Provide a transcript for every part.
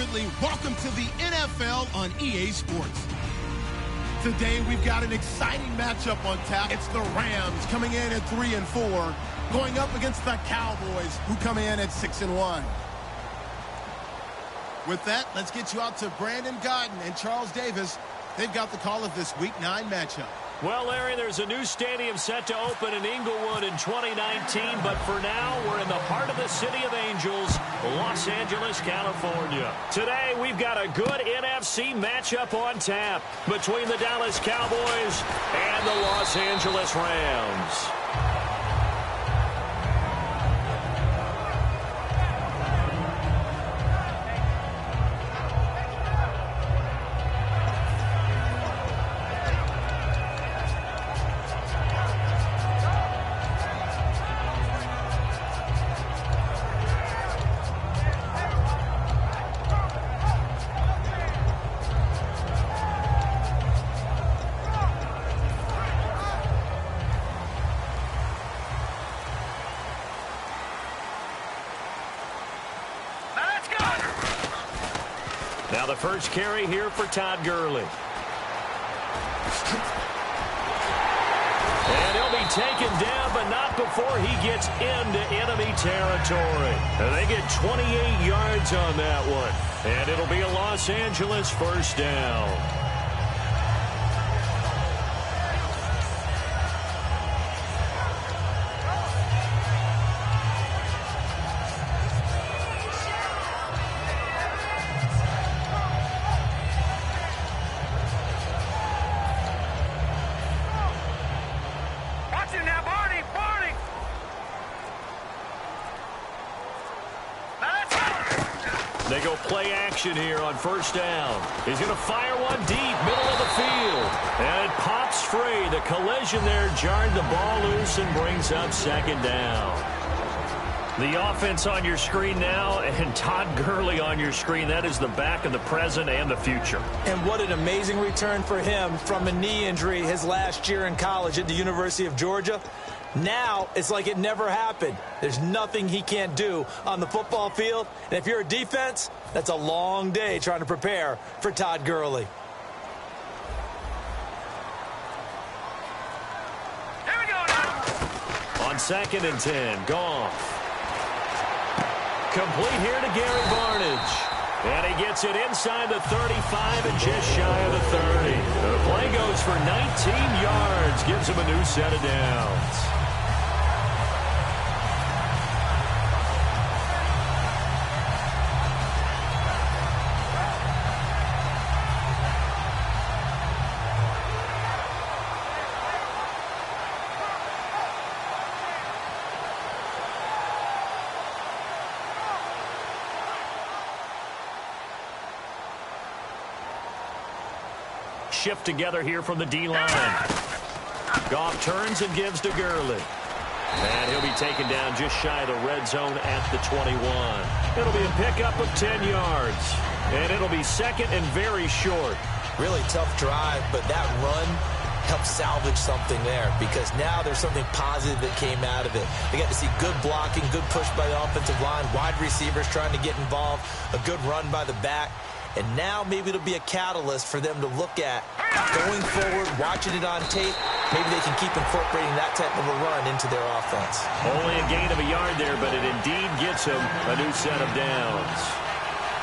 Ridley. Welcome to the NFL on EA Sports. Today, we've got an exciting matchup on tap. It's the Rams coming in at 3-4, going up against the Cowboys, who come in at 6-1. With that, let's get you out to Brandon Godden and Charles Davis. They've got the call of this Week 9 matchup. Well, Larry, there's a new stadium set to open in Inglewood in 2019, but for now, we're in the heart of the City of Angels, Los Angeles, California. Today, we've got a good NFC matchup on tap between the Dallas Cowboys and the Los Angeles Rams. Now the first carry here for Todd Gurley. And he'll be taken down, but not before he gets into enemy territory. And they get 28 yards on that one. And it'll be a Los Angeles first down. They go play action here on first down. He's going to fire one deep, middle of the field. And it pops free. The collision there jarred the ball loose and brings up second down. The offense on your screen now and Todd Gurley on your screen. That is the back of the present and the future. And what an amazing return for him from a knee injury his last year in college at the University of Georgia. Now, it's like it never happened. There's nothing he can't do on the football field. And if you're a defense, that's a long day trying to prepare for Todd Gurley. Here we go now. On 2nd and 10, Goff. Complete here to Gary Barnidge. And he gets it inside the 35 and just shy of the 30. The play goes for 19 yards, gives him a new set of downs. Shift together here from the D-line. Goff turns and gives to Gurley. And he'll be taken down just shy of the red zone at the 21. It'll be a pickup of 10 yards. And it'll be second and very short. Really tough drive, but that run helped salvage something there because now there's something positive that came out of it. They got to see good blocking, good push by the offensive line, wide receivers trying to get involved, a good run by the back. And now maybe it'll be a catalyst for them to look at going forward, watching it on tape. Maybe they can keep incorporating that type of a run into their offense. Only a gain of a yard there, but it indeed gets them a new set of downs.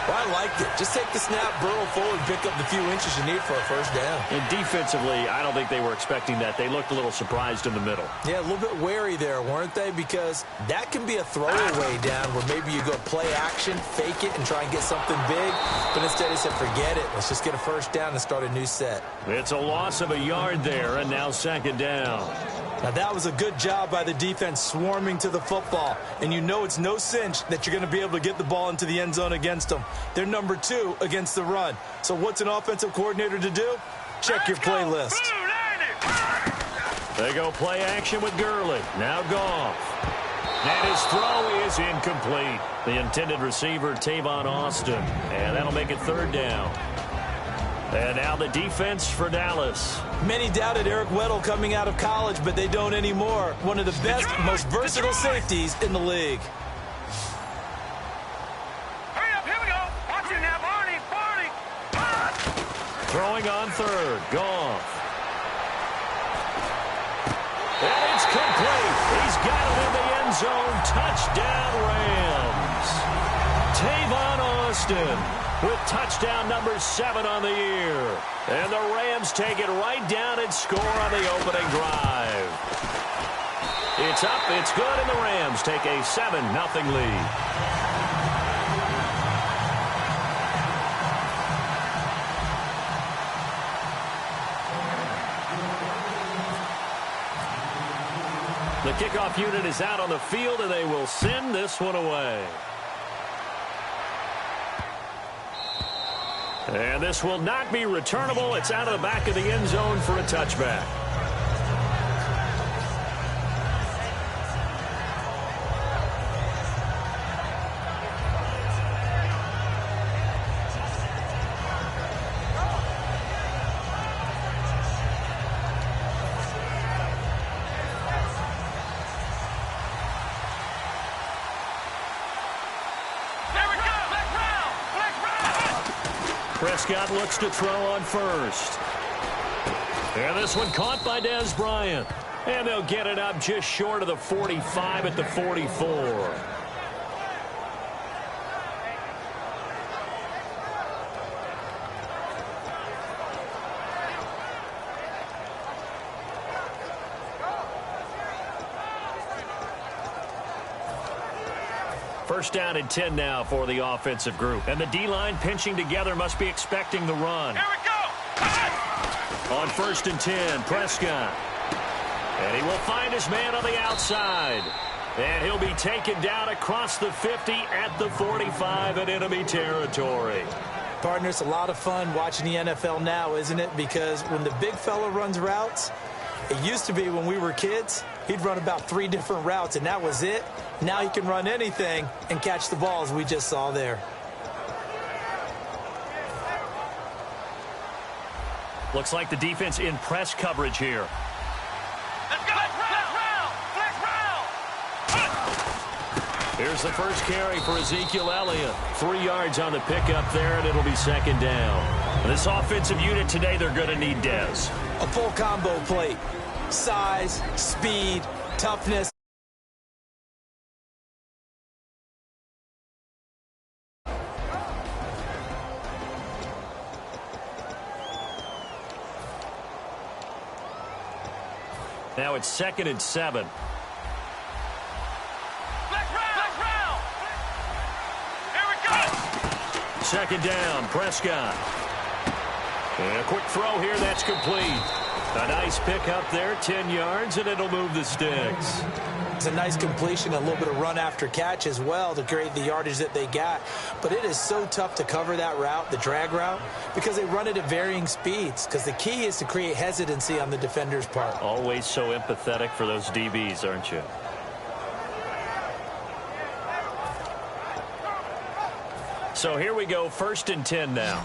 Well, I liked it. Just take the snap, burrow forward, pick up the few inches you need for a first down. And defensively, I don't think they were expecting that. They looked a little surprised in the middle. Yeah, a little bit wary there, weren't they? Because that can be a throwaway down where maybe you go play action, fake it, and try and get something big. But instead they said, forget it. Let's just get a first down and start a new set. It's a loss of a yard there, and now second down. Now, that was a good job by the defense swarming to the football. And you know it's no cinch that you're going to be able to get the ball into the end zone against them. They're number 2 against the run. So what's an offensive coordinator to do? Check your playlist. They go play action with Gurley. Now Goff. And his throw is incomplete. The intended receiver, Tavon Austin. And that'll make it third down. And now the defense for Dallas. Many doubted Eric Weddle coming out of college, but they don't anymore. One of the best, most versatile safeties in the league. Hurry up, here we go. Watch it now, boys. Throwing on third. Goff. And it's complete. He's got it in the end zone. Touchdown, Rams. Tavon Austin with touchdown number 7 on the year. And the Rams take it right down and score on the opening drive. It's up, it's good, and the Rams take a 7-0 lead. The kickoff unit is out on the field, and they will send this one away. And this will not be returnable. It's out of the back of the end zone for a touchback. Prescott looks to throw on first. And this one caught by Dez Bryant. And they'll get it up just short of the 45 at the 44. First down and 10 now for the offensive group. And the D-line pinching together must be expecting the run. Here we go! On first and 10, Prescott. And he will find his man on the outside. And he'll be taken down across the 50 at the 45 in enemy territory. Partner, it's a lot of fun watching the NFL now, isn't it? Because when the big fella runs routes, it used to be when we were kids, he'd run about 3 different routes, and that was it. Now he can run anything and catch the balls we just saw there. Looks like the defense in press coverage here. Let's go! Flex round! Here's the first carry for Ezekiel Elliott. 3 yards on the pickup there, and it'll be second down. This offensive unit today, they're going to need Dez. A full combo plate. Size, speed, toughness. Now it's second and 7. Flex round! Here we go! Second down, Prescott. And a quick throw here, that's complete. A nice pick up there, 10 yards, and it'll move the sticks. It's a nice completion, a little bit of run after catch as well to create the yardage that they got. But it is so tough to cover that route, the drag route, because they run it at varying speeds. Because the key is to create hesitancy on the defender's part. Always so empathetic for those DBs, aren't you? So here we go, first and 10 now.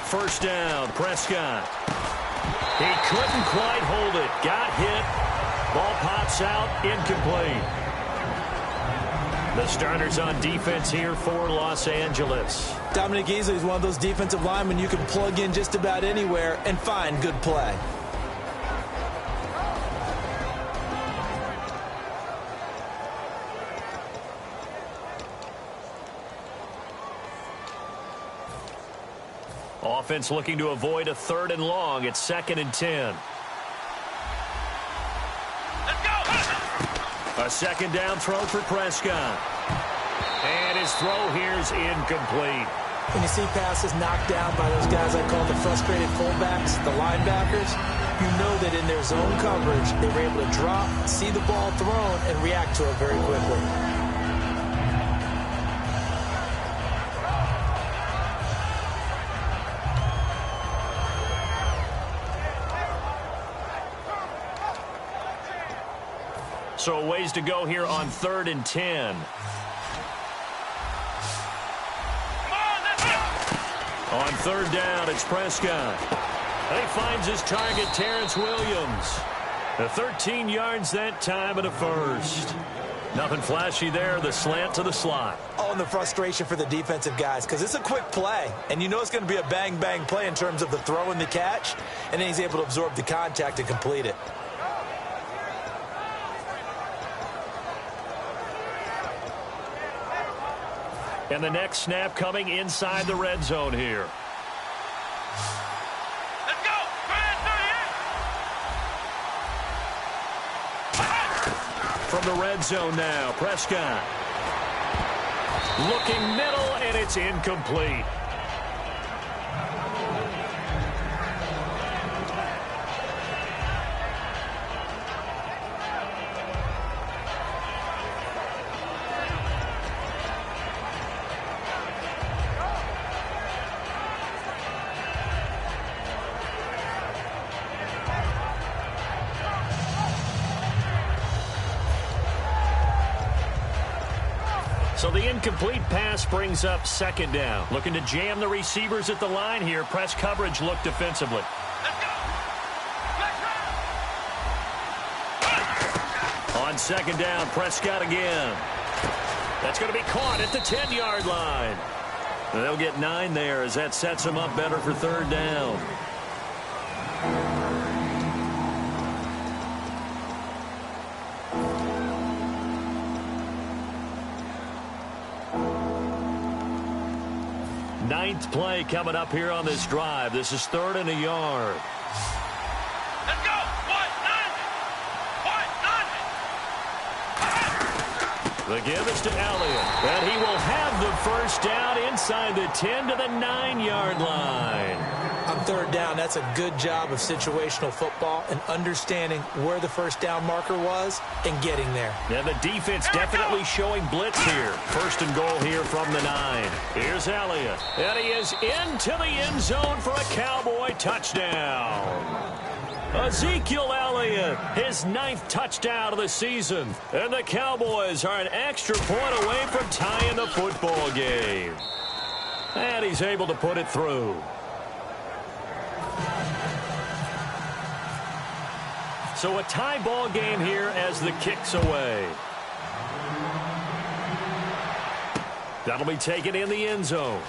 First down, Prescott. He couldn't quite hold it. Got hit. Ball pops out, incomplete. The starters on defense here for Los Angeles. Dominic Easley is one of those defensive linemen you can plug in just about anywhere and find good play. Offense looking to avoid a third and long. It's second and 10. Let's go! A second down throw for Prescott. And his throw here is incomplete. When you see passes knocked down by those guys I call the frustrated fullbacks, the linebackers, you know that in their zone coverage, they were able to drop, see the ball thrown, and react to it very quickly. So a ways to go here on third and 10. On third down, it's Prescott. He finds his target, Terrence Williams. 13 yards that time and a first. Nothing flashy there. The slant to the slot. Oh, and the frustration for the defensive guys, because it's a quick play, and you know it's going to be a bang-bang play in terms of the throw and the catch, and then he's able to absorb the contact and complete it. And the next snap coming inside the red zone here. Let's go. From the red zone now, Prescott. Looking middle, and it's incomplete. So the incomplete pass brings up second down. Looking to jam the receivers at the line here. Press coverage look defensively. Let's go. On second down, Prescott again. That's going to be caught at the 10-yard line. They'll get 9 there as that sets them up better for third down. Ninth play coming up here on this drive. This is 3rd and a yard. Let's go. The give is to Elliott. And he will have the first down inside the 10 to the 9-yard line. On third down, that's a good job of situational football and understanding where the first down marker was and getting there. And the defense definitely showing blitz here. 1st and goal here from the 9. Here's Elliott. And he is into the end zone for a Cowboy touchdown. Ezekiel Elliott, his 9th touchdown of the season. And the Cowboys are an extra point away from tying the football game. And he's able to put it through. So a tie ball game here as the kick's away. That'll be taken in the end zone.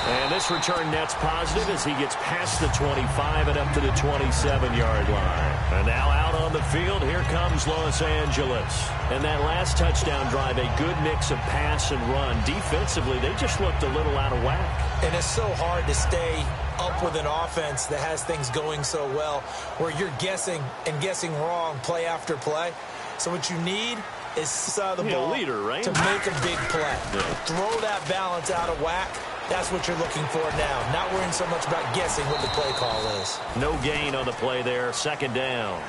And this return net's positive as he gets past the 25 and up to the 27-yard line. And now out on the field, here comes Los Angeles. And that last touchdown drive, a good mix of pass and run. Defensively, they just looked a little out of whack. And it's so hard to stay up with an offense that has things going so well, where you're guessing and guessing wrong play after play. So what you need is the ball leader, right? to make a big play. Yeah. Throw that balance out of whack. That's what you're looking for now. Not worrying so much about guessing what the play call is. No gain on the play there. 2nd down.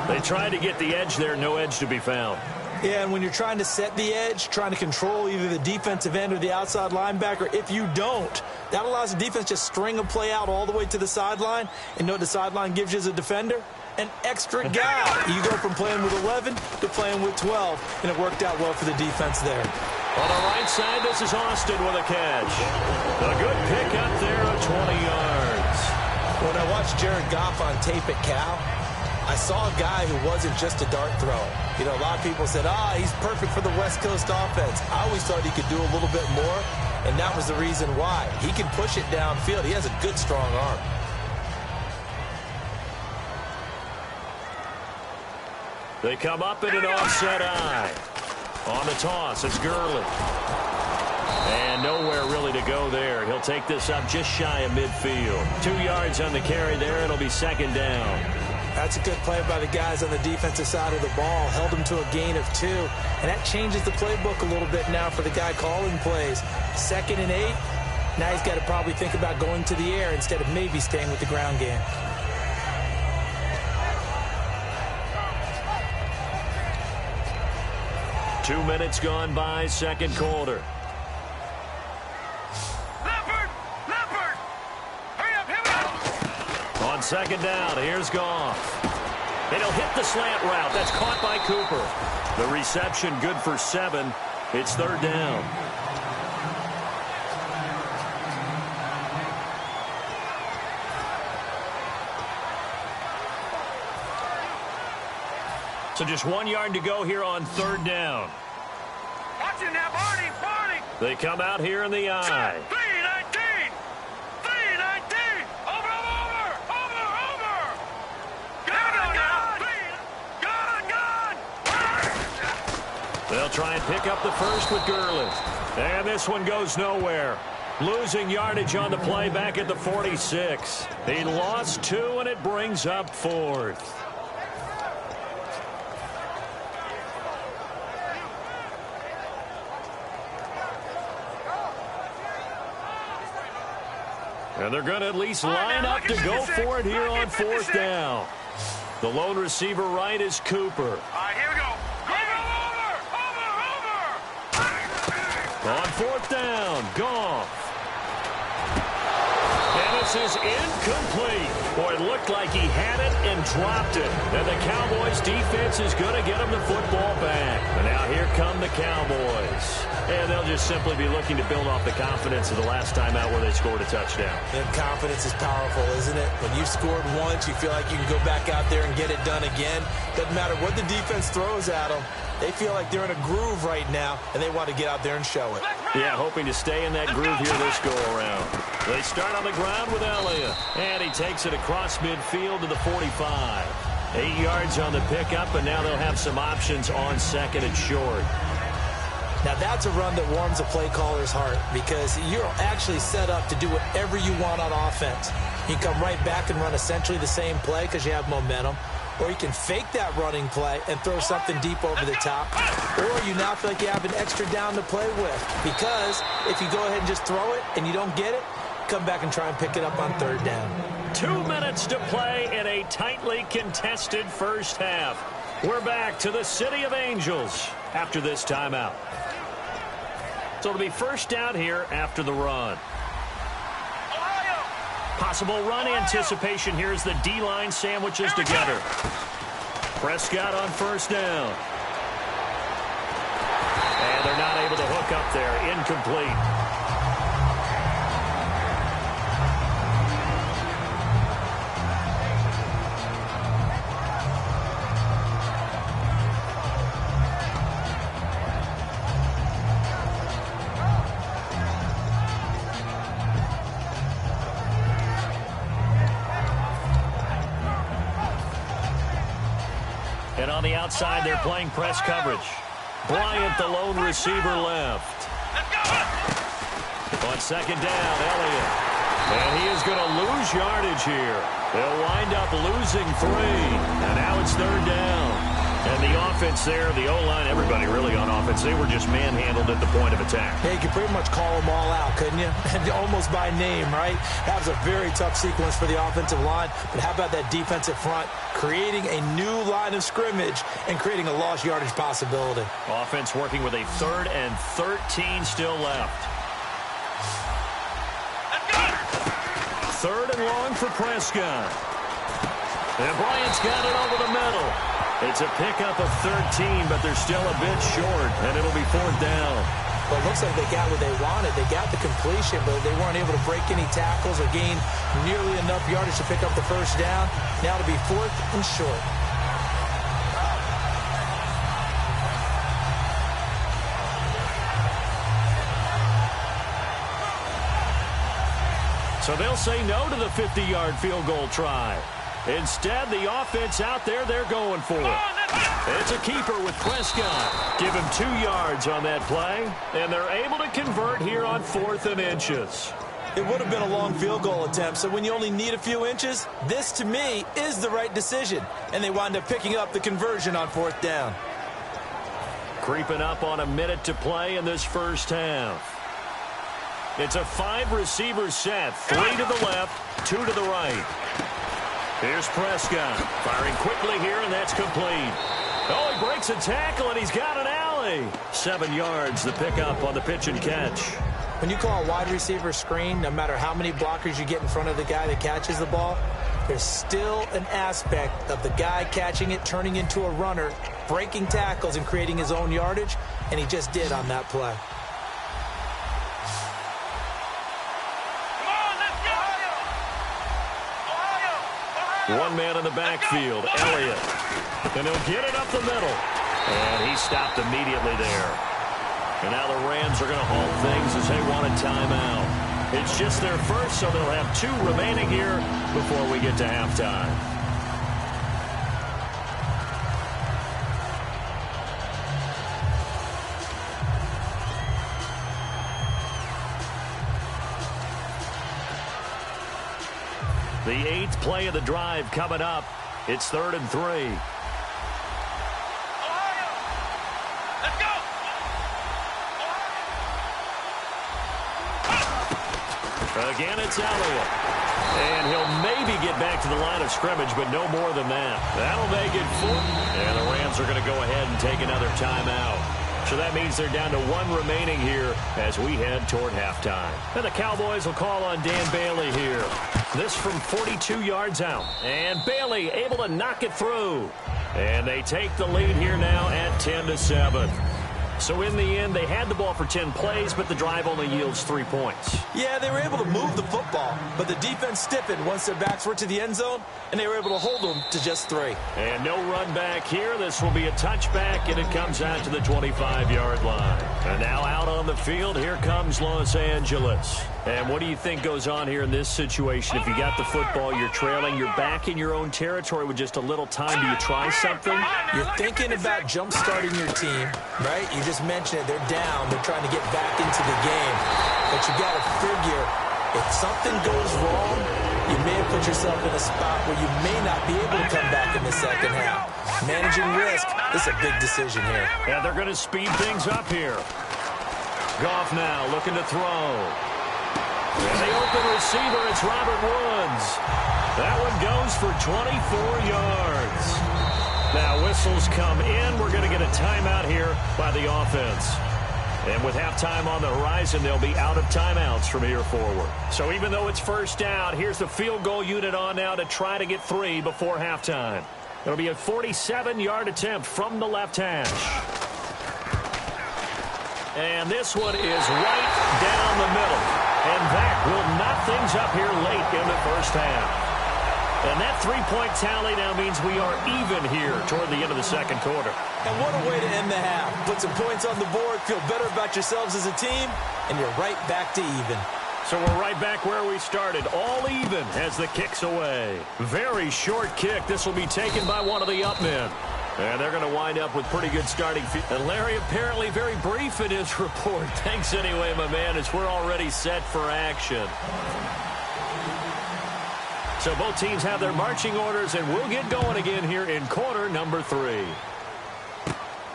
They tried to get the edge there. No edge to be found. Yeah, and when you're trying to set the edge, trying to control either the defensive end or the outside linebacker, if you don't, that allows the defense to string a play out all the way to the sideline. And know what the sideline gives you as a defender? An extra guy. You go from playing with 11 to playing with 12, and it worked out well for the defense there. On the right side, this is Austin with a catch. A good pick up there of 20 yards. When I watched Jared Goff on tape at Cal, I saw a guy who wasn't just a dart thrower. You know, a lot of people said, he's perfect for the West Coast offense. I always thought he could do a little bit more, and that was the reason why. He can push it downfield. He has a good, strong arm. They come up in an offset eye. On the toss, it's Gurley. And nowhere really to go there. He'll take this up just shy of midfield. 2 yards on the carry there. It'll be 2nd down. That's a good play by the guys on the defensive side of the ball. Held him to a gain of 2. And that changes the playbook a little bit now for the guy calling plays. 2nd and 8. Now he's got to probably think about going to the air instead of maybe staying with the ground game. Two minutes gone by, 2nd quarter. Leopard! Hurry up, hit it! On 2nd down, here's Goff. And he'll hit the slant route. That's caught by Cooper. The reception good for 7. It's 3rd down. So just 1 yard to go here on third down. Watch him now, Barney. They come out here in the eye. 319. 319. Over. Gun. They'll try and pick up the first with Gurley. And this one goes nowhere. Losing yardage on the play back at the 46. He lost 2, and it brings up 4th. And they're going to at least line up to go for it here on 4th down. The lone receiver right is Cooper. All right, here we go. Over. On 4th down, Goff. And this is incomplete. Boy, it looked like he had it and dropped it. And the Cowboys defense is going to get him the football back. And now here come the Cowboys. And they'll just simply be looking to build off the confidence of the last time out where they scored a touchdown. And confidence is powerful, isn't it? When you've scored once, you feel like you can go back out there and get it done again. Doesn't matter what the defense throws at them. They feel like they're in a groove right now, and they want to get out there and show it. Yeah, hoping to stay in that groove here this go-around. They start on the ground with Elliott, and he takes it across midfield to the 45. 8 yards on the pickup, and now they'll have some options on second and short. Now, that's a run that warms a play caller's heart because you're actually set up to do whatever you want on offense. You can come right back and run essentially the same play because you have momentum, or you can fake that running play and throw something deep over the top, or you now feel like you have an extra down to play with because if you go ahead and just throw it and you don't get it, come back and try and pick it up on third down. 2 minutes to play in a tightly contested first half. We're back to the City of Angels after this timeout. So it'll be first down here after the run. Possible run anticipation here as the D-line sandwiches together. Prescott on first down. And they're not able to hook up there. Incomplete. And on the outside, they're playing press coverage. Bryant, the lone receiver, left. On second down, Elliott. And he is going to lose yardage here. They'll wind up losing 3. And now it's third down. And the offense there, the O-line, everybody really on offense, they were just manhandled at the point of attack. Yeah, you could pretty much call them all out, couldn't you? Almost by name, right? That was a very tough sequence for the offensive line. But how about that defensive front creating a new line of scrimmage and creating a lost yardage possibility? Offense working with a 3rd and 13 still left. 3rd and long for Prescott. And Bryant's got it over the middle. It's a pickup of 13, but they're still a bit short, and it'll be 4th down. Well, it looks like they got what they wanted. They got the completion, but they weren't able to break any tackles or gain nearly enough yardage to pick up the first down. Now it'll be 4th and short. So they'll say no to the 50-yard field goal try. Instead, the offense out there, they're going for it. It's a keeper with Prescott. Give him 2 yards on that play, and they're able to convert here on 4th and inches. It would have been a long field goal attempt, so when you only need a few inches, this, to me, is the right decision. And they wind up picking up the conversion on 4th down. Creeping up on a minute to play in this first half. It's a 5-receiver set, 3 to the left, 2 to the right. Here's Prescott, firing quickly here, and that's complete. Oh, he breaks a tackle, and he's got an alley. 7 yards, the pickup on the pitch and catch. When you call a wide receiver screen, no matter how many blockers you get in front of the guy that catches the ball, there's still an aspect of the guy catching it, turning into a runner, breaking tackles, and creating his own yardage, and he just did on that play. One man in the backfield, Elliott. And he'll get it up the middle. And he stopped immediately there. And now the Rams are going to halt things as they want a timeout. It's just their first, so they'll have 2 remaining here before we get to halftime. The 8th play of the drive coming up. It's 3rd and 3. Let's go. Again, it's Elliott. And he'll maybe get back to the line of scrimmage, but no more than that. That'll make it 4. And the Rams are going to go ahead and take another timeout. So that means they're down to 1 remaining here as we head toward halftime. And the Cowboys will call on Dan Bailey here. This from 42 yards out. And Bailey able to knock it through. And they take the lead here now at 10-7. So in the end, they had the ball for 10 plays, but the drive only yields 3 points. Yeah, they were able to move the football, but the defense stiffened once their backs were to the end zone, and they were able to hold them to just 3. And no run back here. This will be a touchback, and it comes out to the 25-yard line. And now out on the field, here comes Los Angeles. And what do you think goes on here in this situation? If you got the football, you're trailing, you're back in your own territory with just a little time. Do you try something? You're thinking about jump-starting your team, right? You just mentioned it. They're down. They're trying to get back into the game. But you got to figure, if something goes wrong, you may have put yourself in a spot where you may not be able to come back in the second half. Managing risk, this is a big decision here. Yeah, they're going to speed things up here. Goff now looking to throw. And the open receiver, it's Robert Woods. That one goes for 24 yards. Now whistles come in. We're going to get a timeout here by the offense. And with halftime on the horizon, they'll be out of timeouts from here forward. So even though it's first down, here's the field goal unit on now to try to get 3 before halftime. It'll be a 47-yard attempt from the left hash. And this one is right down the middle. And that will knock things up here late in the first half. And that 3-point tally now means we are even here toward the end of the second quarter. And what a way to end the half. Put some points on the board, feel better about yourselves as a team, and you're right back to even. So we're right back where we started, all even as the kick's away. Very short kick. This will be taken by one of the up men. And they're going to wind up with pretty good starting field. And Larry apparently very brief in his report. Thanks anyway, my man, as we're already set for action. So both teams have their marching orders, and we'll get going again here in quarter number 3.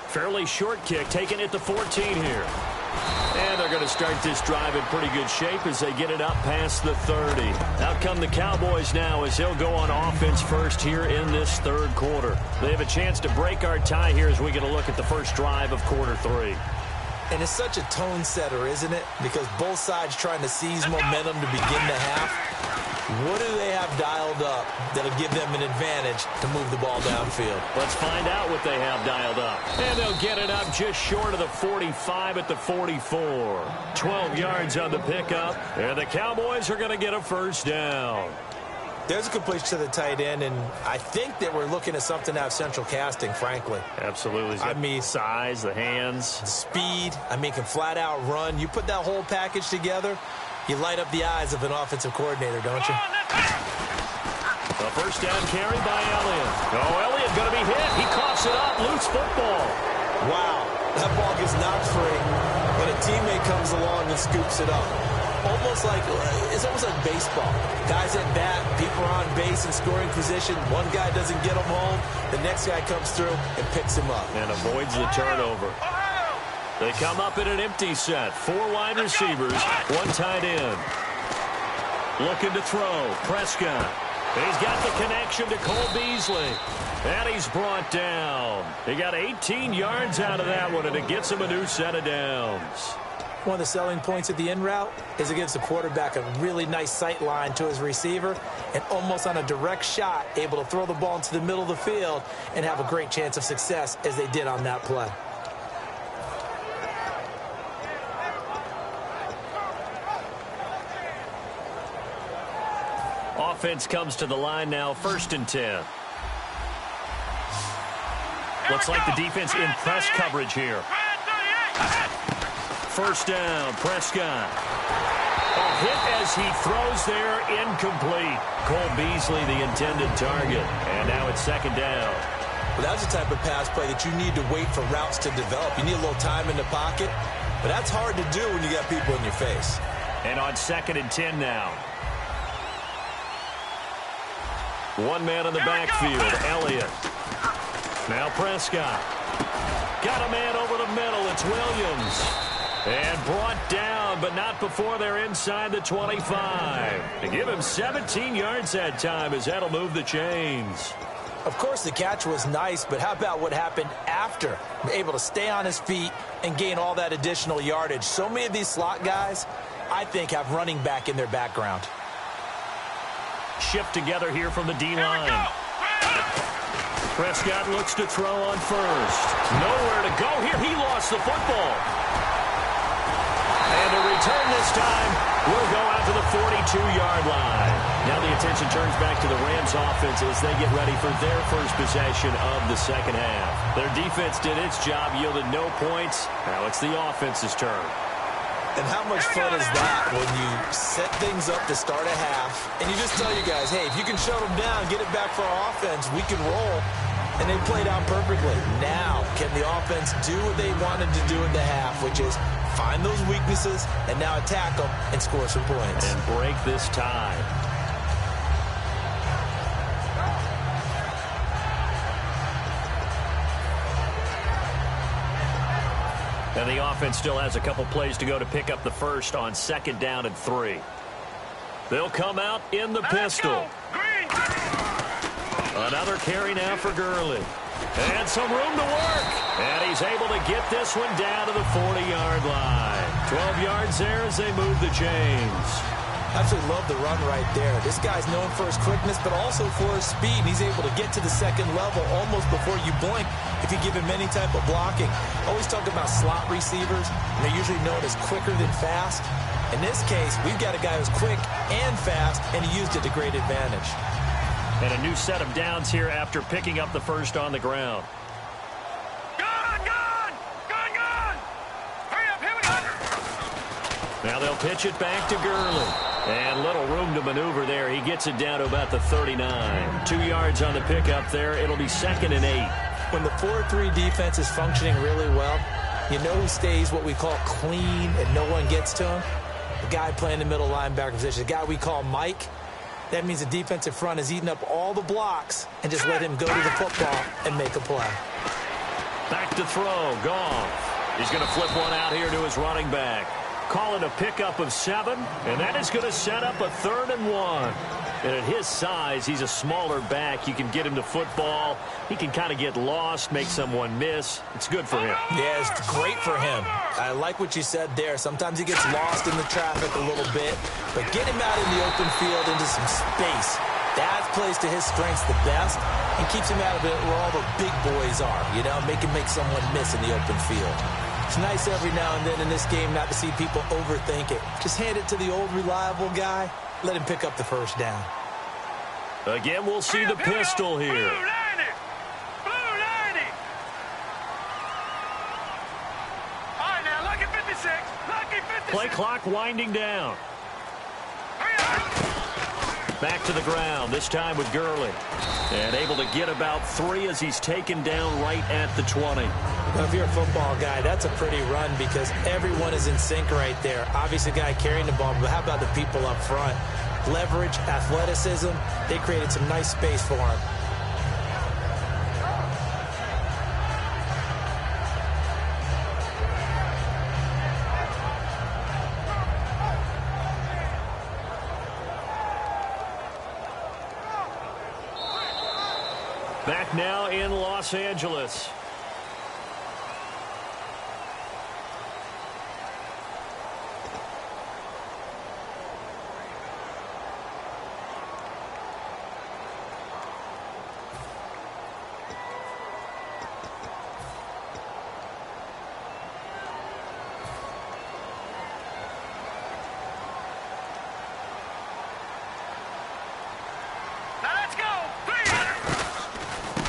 Fairly short kick, taken at the 14 here. And they're going to start this drive in pretty good shape as they get it up past the 30. Out come the Cowboys now as they'll go on offense first here in this third quarter. They have a chance to break our tie here as we get a look at the first drive of quarter 3. And it's such a tone setter, isn't it? Because both sides trying to seize momentum to begin the half. What do they have dialed up that'll give them an advantage to move the ball downfield? Let's find out what they have dialed up. And they'll get it up just short of the 45 at the 44. 12 yards on the pickup. And the Cowboys are going to get a first down. There's a completion to the tight end, and I think that we're looking at something out of central casting, frankly. Absolutely. I mean, size, the hands. The speed. I mean, can flat out run. You put that whole package together, you light up the eyes of an offensive coordinator, don't you? A first down carry by Elliott. Oh, Elliott going to be hit. He coughs it up. Loose football. Wow. That ball gets knocked free, but a teammate comes along and scoops it up. It's almost like baseball. Guys at bat, people are on base in scoring position. One guy doesn't get him home. The next guy comes through and picks him up. And avoids the turnover. They come up in an empty set. 4 wide receivers, 1 tight end. Looking to throw. Prescott. He's got the connection to Cole Beasley. And he's brought down. He got 18 yards out of that one, and it gets him a new set of downs. One of the selling points of the in route is it gives the quarterback a really nice sight line to his receiver and almost on a direct shot able to throw the ball into the middle of the field and have a great chance of success as they did on that play. Offense comes to the line now, 1st and 10. Looks like the defense in press coverage here. 1st down, Prescott. A hit as he throws there, incomplete. Cole Beasley, the intended target. And now it's 2nd down. Well, that's the type of pass play that you need to wait for routes to develop. You need a little time in the pocket, but that's hard to do when you got people in your face. And on 2nd and 10 now. One man in the backfield, Elliott. Now Prescott. Got a man over the middle. It's Williams. And brought down, but not before they're inside the 25. To give him 17 yards that time, as that'll move the chains. Of course, the catch was nice, but how about what happened after? Able to stay on his feet and gain all that additional yardage. So many of these slot guys, I think, have running back in their background. Shift together here from the D-line. Prescott looks to throw on 1st. Nowhere to go here. He lost the football. And the return this time will go out to the 42-yard line. Now the attention turns back to the Rams offense as they get ready for their first possession of the 2nd half. Their defense did its job, yielded no points. Now it's the offense's turn. And how much fun is that when you set things up to start a half and you just tell you guys, hey, if you can shut them down, get it back for our offense, we can roll. And they played out perfectly. Now, can the offense do what they wanted to do in the half, which is find those weaknesses and now attack them and score some points. And break this tie. And the offense still has a couple plays to go to pick up the first on 2nd down and 3. They'll come out in the pistol. Another carry now for Gurley. And some room to work. And he's able to get this one down to the 40-yard line. 12 yards there as they move the chains. Absolutely love the run right there. This guy's known for his quickness, but also for his speed. And he's able to get to the 2nd level almost before you blink if you give him any type of blocking. Always talk about slot receivers, and they're usually known as quicker than fast. In this case, we've got a guy who's quick and fast, and he used it to great advantage. And a new set of downs here after picking up the first on the ground. Hurry up, here we go. Now they'll pitch it back to Gurley. And little room to maneuver there. He gets it down to about the 39. 2 yards on the pickup there. It'll be 2nd and 8. When the 4-3 defense is functioning really well, you know who stays what we call clean and no one gets to him? The guy playing the middle linebacker position, the guy we call Mike. That means the defensive front is eating up all the blocks and just let him go to the football and make a play. Back to throw. Goff. He's going to flip one out here to his running back. Call it a pickup of 7, and that is going to set up a 3rd and 1. And at his size, he's a smaller back. You can get him to football. He can kind of get lost, make someone miss. It's good for him. Yeah, it's great for him. I like what you said there. Sometimes he gets lost in the traffic a little bit, but get him out in the open field into some space. That plays to his strengths the best and keeps him out of it where all the big boys are, you know, make someone miss in the open field. It's nice every now and then in this game not to see people overthink it. Just hand it to the old reliable guy. Let him pick up the first down. Again, we'll see the pistol here. Blue 90. Blue 90. All right, now, lucky 56. Lucky 56. Play clock winding down. Hurry up. Back to the ground, this time with Gurley. And able to get about 3 as he's taken down right at the 20. Well, if you're a football guy, that's a pretty run because everyone is in sync right there. Obviously, the guy carrying the ball, but how about the people up front? Leverage, athleticism, they created some nice space for him. Back now in Los Angeles.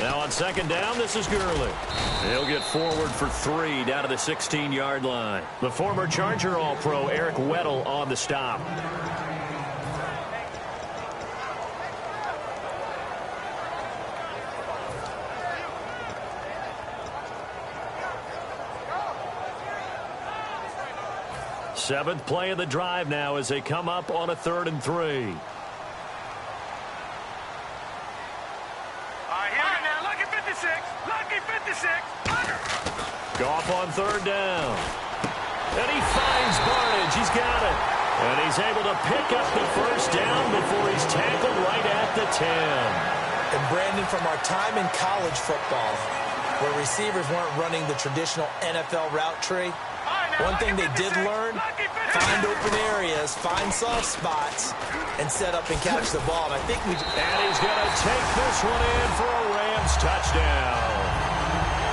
Now on second down, this is Gurley. He'll get forward for 3 down to the 16-yard line. The former Charger All-Pro Eric Weddle on the stop. Seventh play of the drive now as they come up on a 3rd and 3. All right, here we go now. Lucky 56. Lucky 56. Goff on 3rd down. And he finds Barnage. He's got it. And he's able to pick up the 1st down before he's tackled right at the 10. And Brandon, from our time in college football, where receivers weren't running the traditional NFL route tree, one thing they did learn, find open areas, find soft spots, and set up and catch the ball. And I think we... And he's going to take this one in for a Rams touchdown.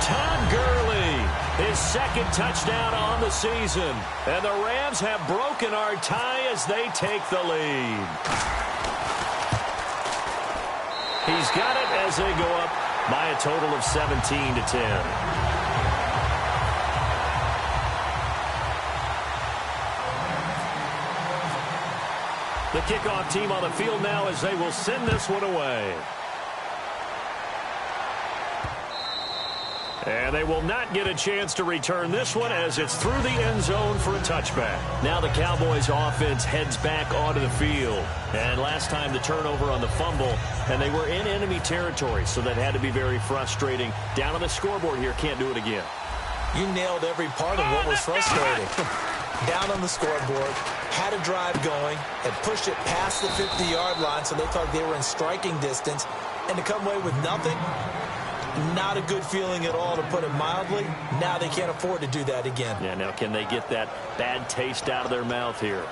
Todd Gurley, his 2nd touchdown on the season. And the Rams have broken our tie as they take the lead. He's got it as they go up by a total of 17-10. The kickoff team on the field now as they will send this one away. And they will not get a chance to return this one as it's through the end zone for a touchback. Now the Cowboys offense heads back onto the field. And last time the turnover on the fumble, and they were in enemy territory, so that had to be very frustrating. Down on the scoreboard here, can't do it again. You nailed every part of what was frustrating. Down on the scoreboard, had a drive going, had pushed it past the 50-yard line, so they thought they were in striking distance, and to come away with nothing, not a good feeling at all, to put it mildly. Now they can't afford to do that again. Yeah, now can they get that bad taste out of their mouth here?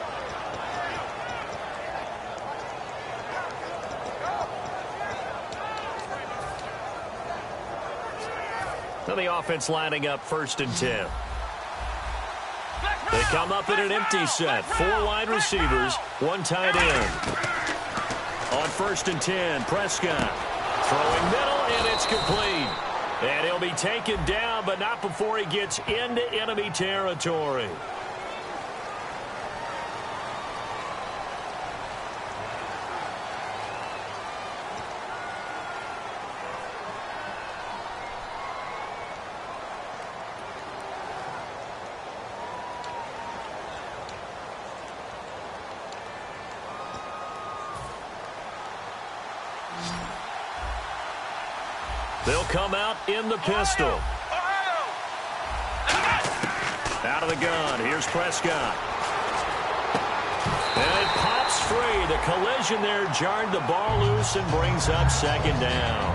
So the offense lining up 1st and 10. They come up in an empty set. 4 wide receivers, 1 tight end. On 1st and 10, Prescott throwing middle, and it's complete. And he'll be taken down, but not before he gets into enemy territory. They'll come out in the pistol. Out of the gun. Here's Prescott. And it pops free. The collision there jarred the ball loose and brings up 2nd down.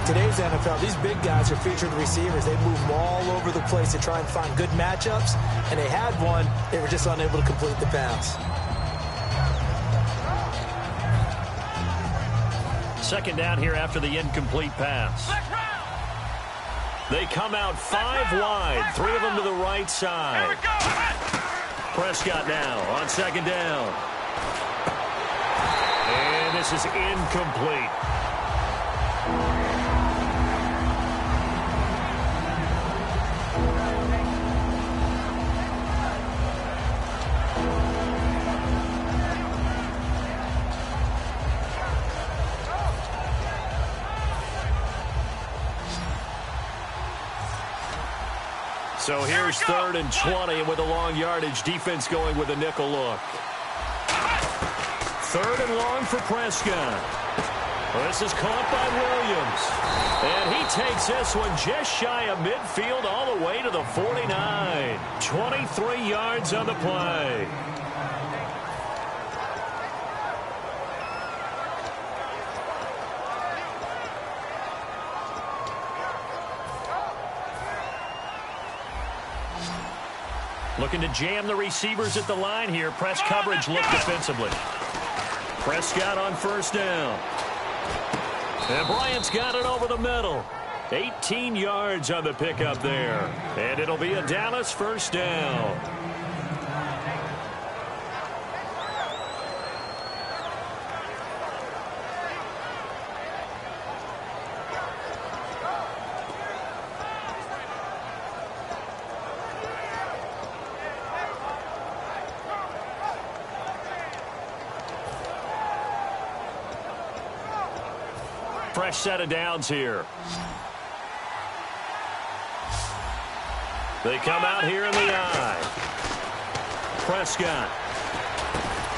Today's NFL, these big guys are featured receivers. They move all over the place to try and find good matchups. And they had one. They were just unable to complete the pass. 2nd down here after the incomplete pass. They come out 5 wide, 3 of them to the right side. Prescott now on 2nd down. And this is incomplete. So here's 3rd and 20, and with a long yardage, defense going with a nickel look. 3rd and long for Prescott. This is caught by Williams. And he takes this one just shy of midfield all the way to the 49. 23 yards on the play. Looking to jam the receivers at the line here. Press coverage look defensively. Prescott on 1st down. And Bryant's got it over the middle. 18 yards on the pickup there. And it'll be a Dallas 1st down. Fresh set of downs here. They come out here in the eye. Prescott.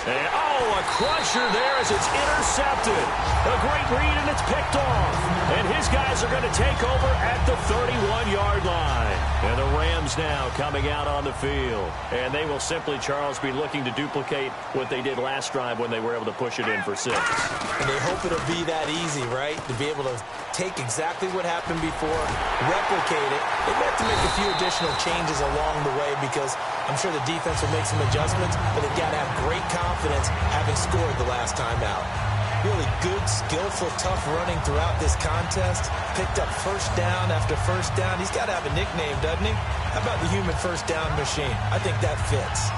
And, a crusher there as it's intercepted. A great read, and it's picked off. And his guys are going to take over at the 31-yard line. And the Rams now coming out on the field. And they will simply, Charles, be looking to duplicate what they did last drive when they were able to push it in for 6. And they hope it'll be that easy, right? To be able to take exactly what happened before, replicate it. They have to make a few additional changes along the way because I'm sure the defense will make some adjustments, but they've got to have great confidence having scored the last time out. Really good, skillful, tough running throughout this contest. Picked up first down after first down. He's got to have a nickname, doesn't he? How about the human first down machine? I think that fits.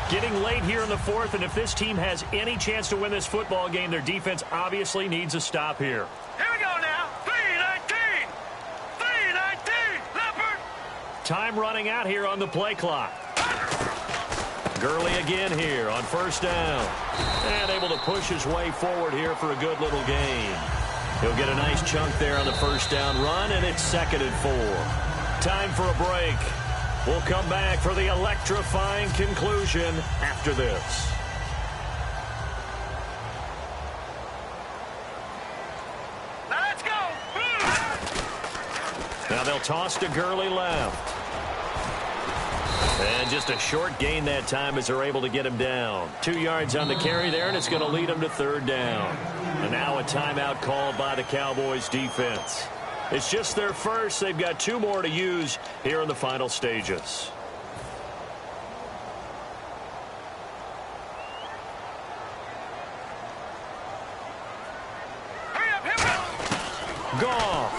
Getting late here in the fourth, and if this team has any chance to win this football game, their defense obviously needs a stop here. Here we go now. 3:19. 3:19. Leopard. Time running out here on the play clock. Gurley again here on first down. And able to push his way forward here for a good little gain. He'll get a nice chunk there on the first down run, and it's 2nd and 4. Time for a break. We'll come back for the electrifying conclusion after this. Now let's go. Now they'll toss to Gurley left. And just a short gain that time as they're able to get him down. 2 yards on the carry there, and it's going to lead him to 3rd down. And now a timeout called by the Cowboys defense. It's just their first. They've got 2 more to use here in the final stages. Hurry up, hurry up. Goff.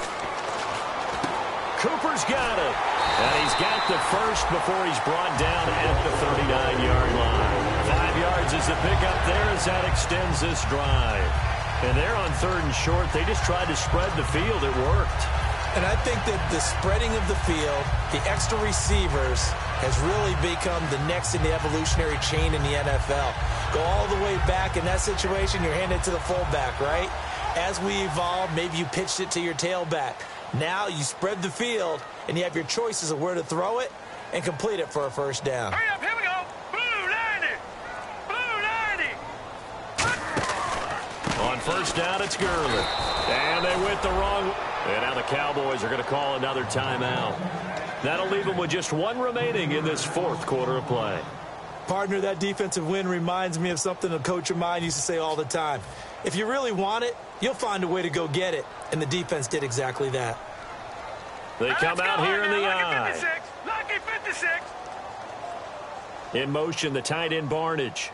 Cooper's got it. And he's got the first before he's brought down at the 39-yard line. 5 yards is the pickup there as that extends this drive. And they're on 3rd and short. They just tried to spread the field. It worked. And I think that the spreading of the field, the extra receivers, has really become the next in the evolutionary chain in the NFL. Go all the way back in that situation, you're handed to the fullback, right? As we evolve, maybe you pitched it to your tailback. Now you spread the field, and you have your choices of where to throw it and complete it for a first down. Hurry up, here we go. Blue 90. Blue 90. On first down, it's Gurley. And they went the wrong way. And now the Cowboys are going to call another timeout. That'll leave them with just 1 remaining in this 4th quarter of play. Partner, that defensive win reminds me of something a coach of mine used to say all the time. If you really want it, you'll find a way to go get it. And the defense did exactly that. They come out here in the eye. Lucky 56. In motion, the tight end Barnage.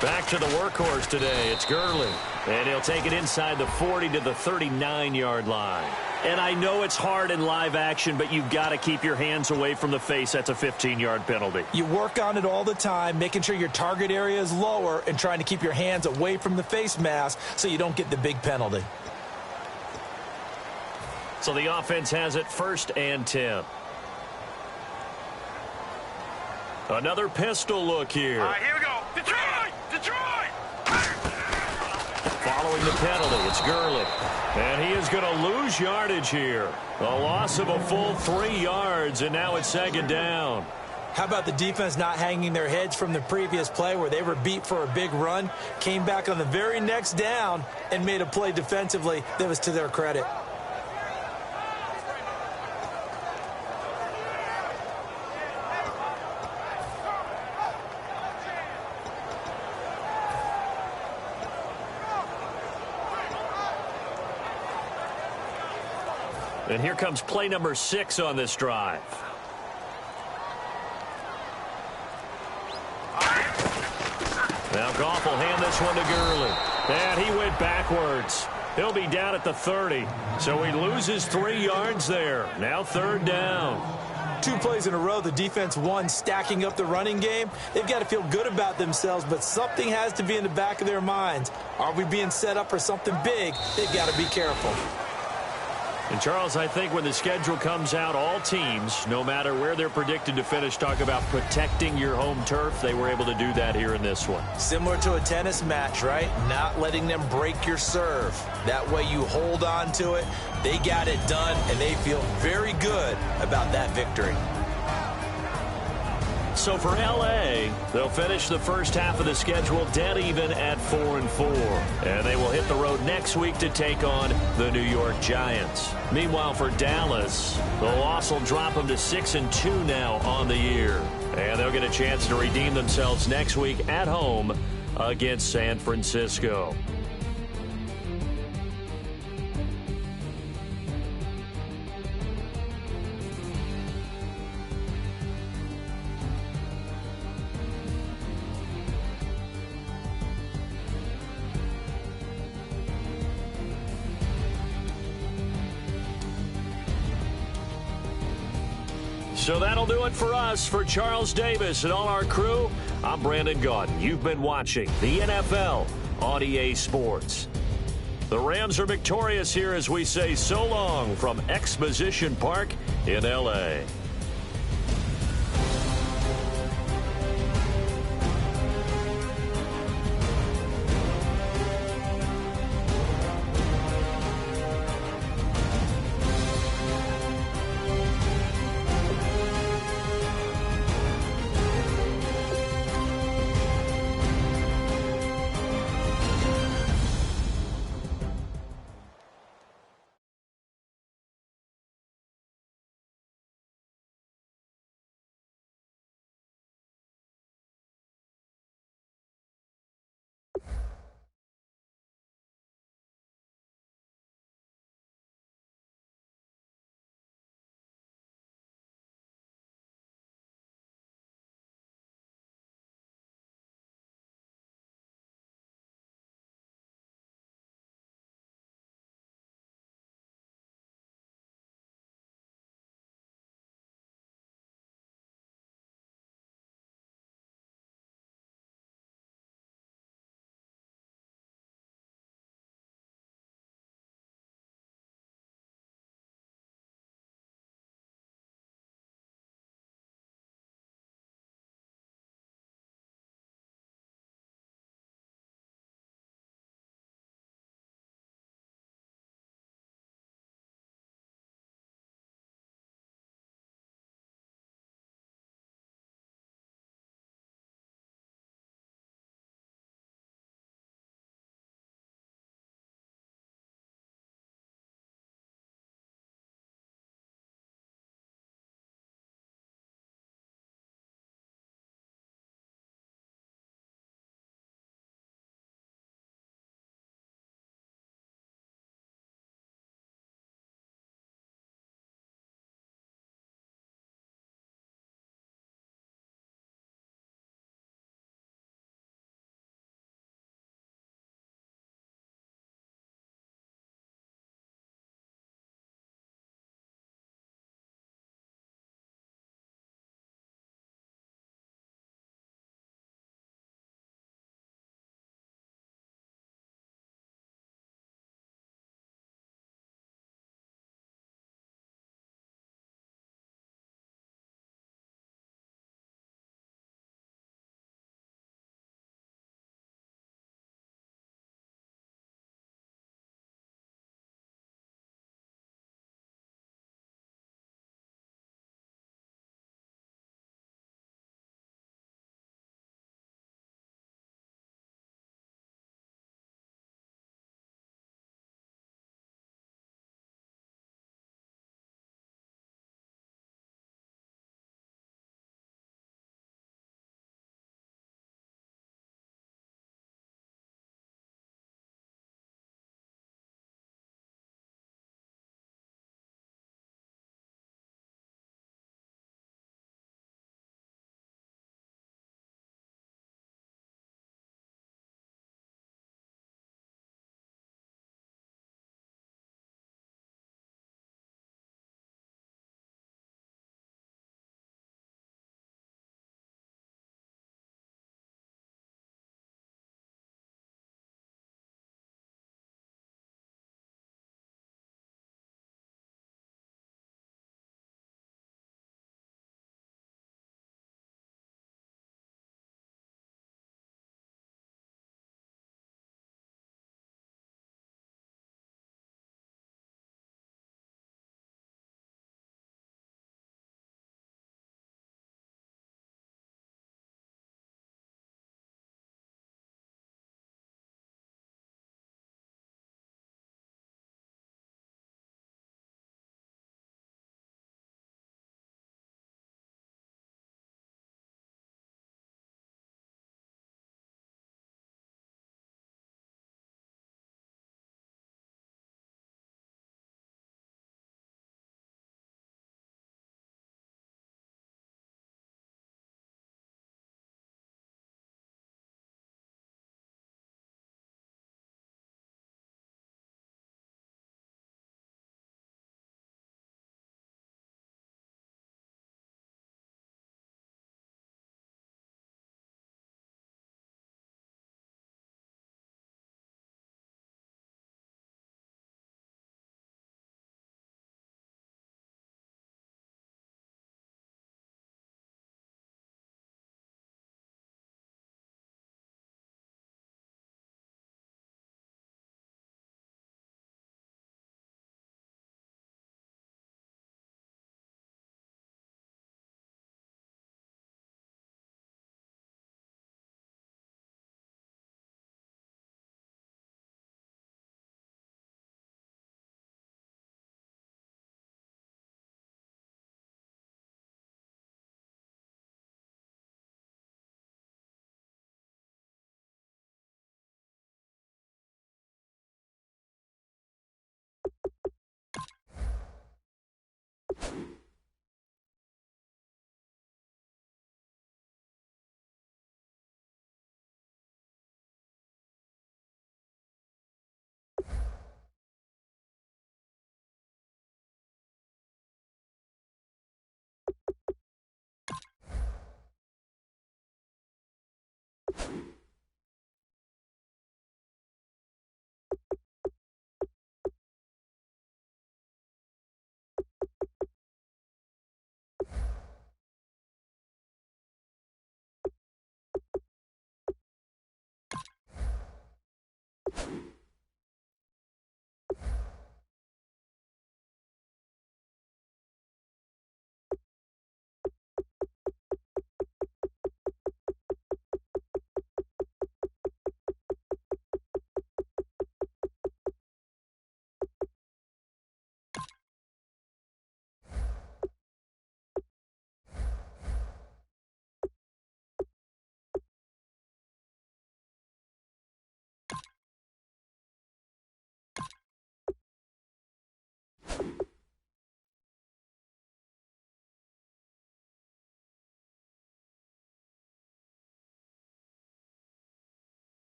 Back to the workhorse today. It's Gurley. And he'll take it inside the 40 to the 39-yard line. And I know it's hard in live action, but you've got to keep your hands away from the face. That's a 15-yard penalty. You work on it all the time, making sure your target area is lower and trying to keep your hands away from the face mask so you don't get the big penalty. So the offense has it 1st and 10. Another pistol look here. All right, here we go. Detroit! Detroit! Following the penalty, it's Gurley. And he is going to lose yardage here. A loss of a full 3 yards, and now it's 2nd down. How about the defense not hanging their heads from the previous play where they were beat for a big run, came back on the very next down, and made a play defensively that was to their credit. And here comes play number 6 on this drive. Now Goff will hand this one to Gurley. And he went backwards. He'll be down at the 30. So he loses 3 yards there. Now 3rd down. 2 plays in a row, the defense won, stacking up the running game. They've got to feel good about themselves, but something has to be in the back of their minds. Are we being set up for something big? They've got to be careful. And, Charles, I think when the schedule comes out, all teams, no matter where they're predicted to finish, talk about protecting your home turf. They were able to do that here in this one. Similar to a tennis match, right? Not letting them break your serve. That way you hold on to it. They got it done, and they feel very good about that victory. So for L.A., they'll finish the first half of the schedule dead even at 4-4. And they will hit the road next week to take on the New York Giants. Meanwhile, for Dallas, the loss will drop them to 6-2 now on the year. And they'll get a chance to redeem themselves next week at home against San Francisco. So that'll do it for us. For Charles Davis and all our crew, I'm Brandon Gaudin. You've been watching the NFL on EA Sports. The Rams are victorious here as we say so long from Exposition Park in L.A.